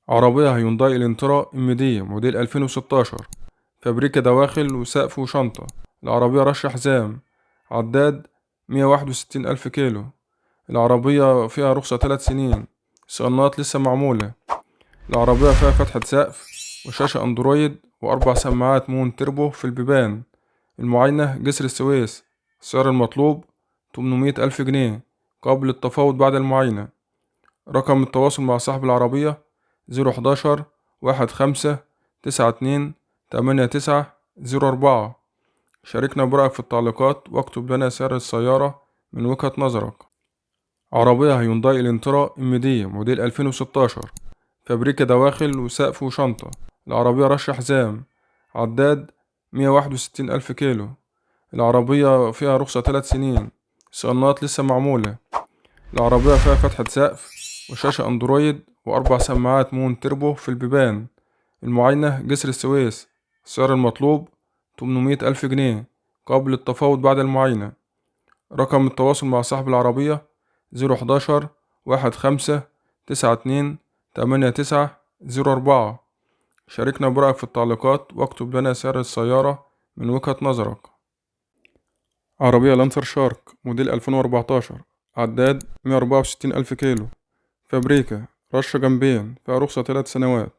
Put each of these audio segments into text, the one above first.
عربية هيونداي الانترا ام دي موديل 2016. فابريكا دواخل وسقف وشنطة. العربية رش حزام. عداد 161,000 كيلو. العربية فيها رخصة 3 سنين. صيانات لسه معمولة. العربية فيها فتحة سقف وشاشة اندرويد وأربع سماعات مون تربو في البيبان. المعاينة جسر السويس. السعر المطلوب 800,000 جنيه قبل التفاوض بعد المعاينة. رقم التواصل مع صاحب العربية 011 15 92 89 04. شاركنا برأيك في التعليقات واكتب لنا سعر السيارة من وجهة نظرك. عربية هيونداي الانترا ام دي موديل 2016. فابريكا دواخل وسقف وشنطة. العربية رش حزام. عداد 161,000 كيلو. العربية فيها رخصة 3 سنين. صيانات لسه معمولة. العربية فيها فتحة سقف وشاشة اندرويد وأربع سماعات مون تربو في البيبان. المعاينة جسر السويس. السعر المطلوب 800,000 جنيه قبل التفاوض بعد المعاينة. رقم التواصل مع صاحب العربية 011 15 92 89 04. شاركنا برأيك في التعليقات واكتب لنا سعر السيارة من وجهة نظرك. عربية لانسر شارك موديل 2014. عداد 164,000 كيلو. فابريكا رشة جنبين فيها رخصة 3 سنوات.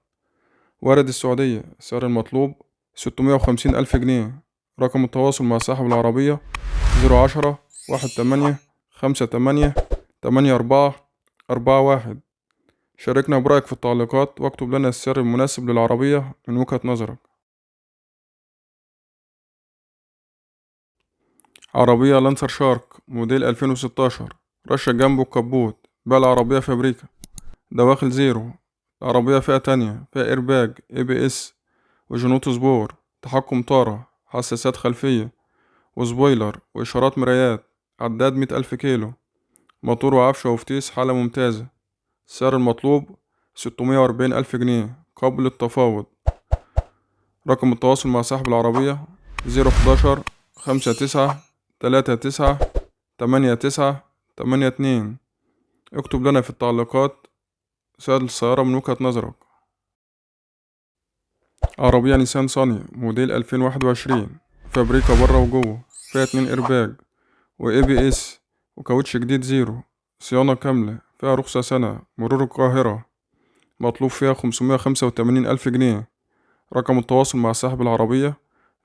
وارد السعودية. السعر المطلوب 650,000 جنيه. رقم التواصل مع صاحب العربية 010 18 58 84 41. شاركنا برأيك في التعليقات واكتب لنا السعر المناسب للعربية من وجهة نظرك. عربية لانسر شارك موديل 2016. رشة جنبه الكبوت. باقي العربية فابريكا. دواخل زيرو. العربية فئة تانية فيها ايرباج ABS وجنوط سبور، تحكم طارة، حساسات خلفية وسبويلر وإشارات مرايات. عداد 100,000 كيلو. موتور وعفشة وفتيس حالة ممتازة. السعر المطلوب 640,000 جنيه قبل التفاوض. رقم التواصل مع صاحب العربية 011 59 39 89 82. اكتب لنا في التعليقات سعر السيارة من وجهة نظرك. عربية نيسان صني موديل 2021. فابريكا برا وجوه. فيها 2 ايرباج ABS وكاوتش جديد زيرو. صيانة كاملة. فيها رخصة سنة. مرور القاهرة. مطلوب فيها 585,000 جنيه. رقم التواصل مع صاحب العربية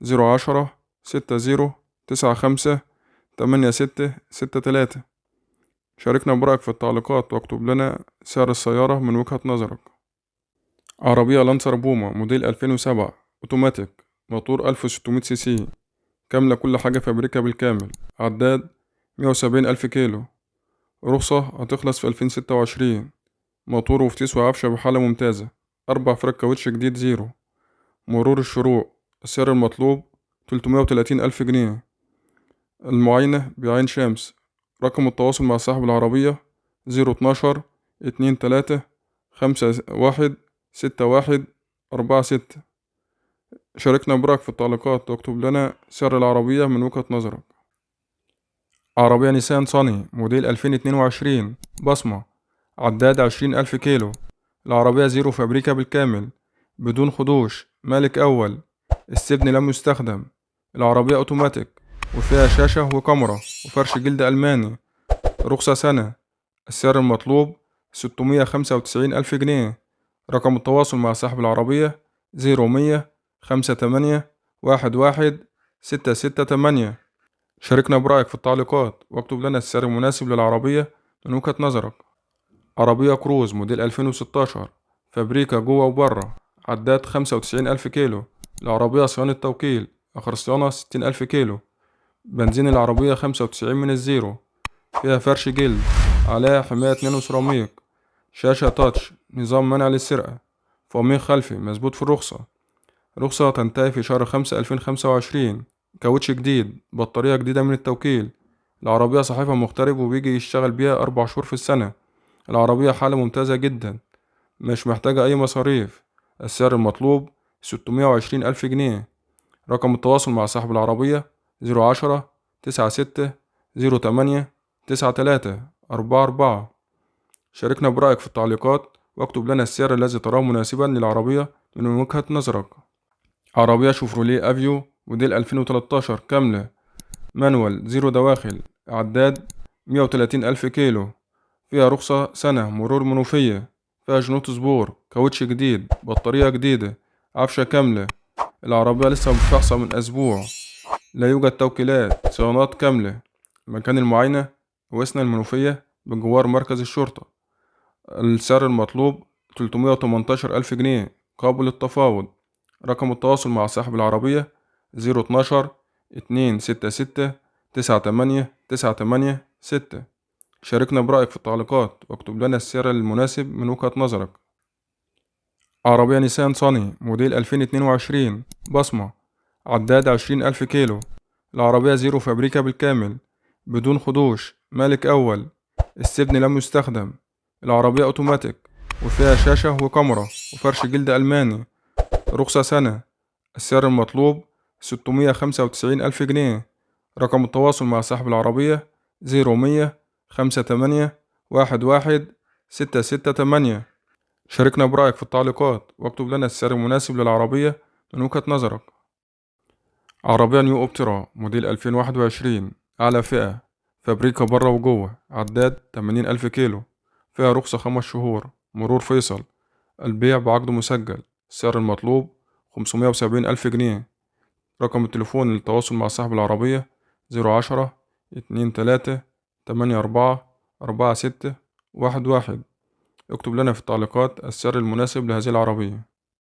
010 60 95 86 63. شاركنا برأيك في التعليقات واكتب لنا سعر السيارة من وجهة نظرك. عربية لانسر بومة موديل 2007. اوتوماتيك. موتور 1600 سي سي. كاملة كل حاجة فابريكا بالكامل. عداد 170,000 كيلو. رخصة هتخلص في 2026. موتور وفتيس وعفشة بحالة ممتازة. 4 فرق كاوتش جديد زيرو. مرور الشروق. السعر المطلوب 330,000 جنيه. المعاينة بعين شمس. رقم التواصل مع صاحب العربية 012 23 51 61 46. شاركنا برأيك في التعليقات واكتب لنا سعر العربية من وجهة نظرك. عربية نيسان صني موديل 2022. بصمة. عداد 20,000 كيلو. العربية زيرو فابريكا بالكامل بدون خدوش. مالك أول. السبن لم يستخدم. العربية أوتوماتيك وفيها شاشة وكاميرا وفرش جلد ألماني. رخصة سنة. السعر المطلوب 695,000 جنيه. رقم التواصل مع صاحب العربية 0100 58 11 668. شاركنا برأيك في التعليقات واكتب لنا السعر المناسب للعربية من وجهة نظرك. عربية كروز موديل 2016. فابريكا جوه وبره. عداد 95,000 كيلو. العربية صيانة توكيل. آخر صيانة 60,000 كيلو. بنزين العربية 95 من الزيرو. فيها فرش جلد. عليها حماية نانو سيراميك. شاشة تاتش. نظام منع للسرقة. فوامير خلفي مظبوط في الرخصة. رخصة تنتهي في شهر 5 2025. كاوتش جديد. بطارية جديدة من التوكيل. العربية صاحبها مغترب وبيجي يشتغل بيها 4 شهور في السنة. العربية حالة ممتازة جدا. مش محتاجة أي مصاريف. السعر المطلوب 620,000 جنيه. رقم التواصل مع صاحب العربية 010 96 08 93 44. شاركنا برأيك في التعليقات واكتب لنا السعر الذي تراه مناسبا للعربية من وجهة نظرك. عربية شيفروليه افيو موديل 2013 كاملة، مانوال، زيرو دواخل، عداد 130 ألف كيلو، فيها رخصة سنة، مرور منوفية، فيها جنوط سبور، كاوتش جديد، بطارية جديدة، عفشة كاملة. العربية لسه مستخلصة من أسبوع، لا يوجد توكيلات، صيانات كاملة. مكان المعاينة وسنا المنوفية بجوار مركز الشرطة. السعر المطلوب 318 ألف جنيه قابل للتفاوض. رقم التواصل مع صاحب العربية 012 266 98 شاركنا برأيك في التعليقات واكتب لنا السعر المناسب من وجهة نظرك. عربية نيسان صني موديل 2022 بصمة، عداد 20 ألف كيلو. العربية زيرو فابريكا بالكامل، بدون خدوش، مالك أول، السبن لم يستخدم. العربية أوتوماتيك وفيها شاشة وكاميرا وفرش جلد ألماني، رخصة سنة. السعر المطلوب 695 ألف جنيه. رقم التواصل مع صاحب العربية 0100 58 11 668. شاركنا برأيك في التعليقات واكتب لنا السعر المناسب للعربية من وجهة نظرك. عربية نيو اوبترا موديل 2021 أعلى فئة، فابريكا برا وجوه، عداد 80 ألف كيلو، فيها رخصة 5 شهور، مرور فيصل، البيع بعقد مسجل. السعر المطلوب 570 ألف جنيه. رقم التليفون للتواصل مع صاحب العربية 010 23 84 46 11. اكتب لنا في التعليقات السعر المناسب لهذه العربية.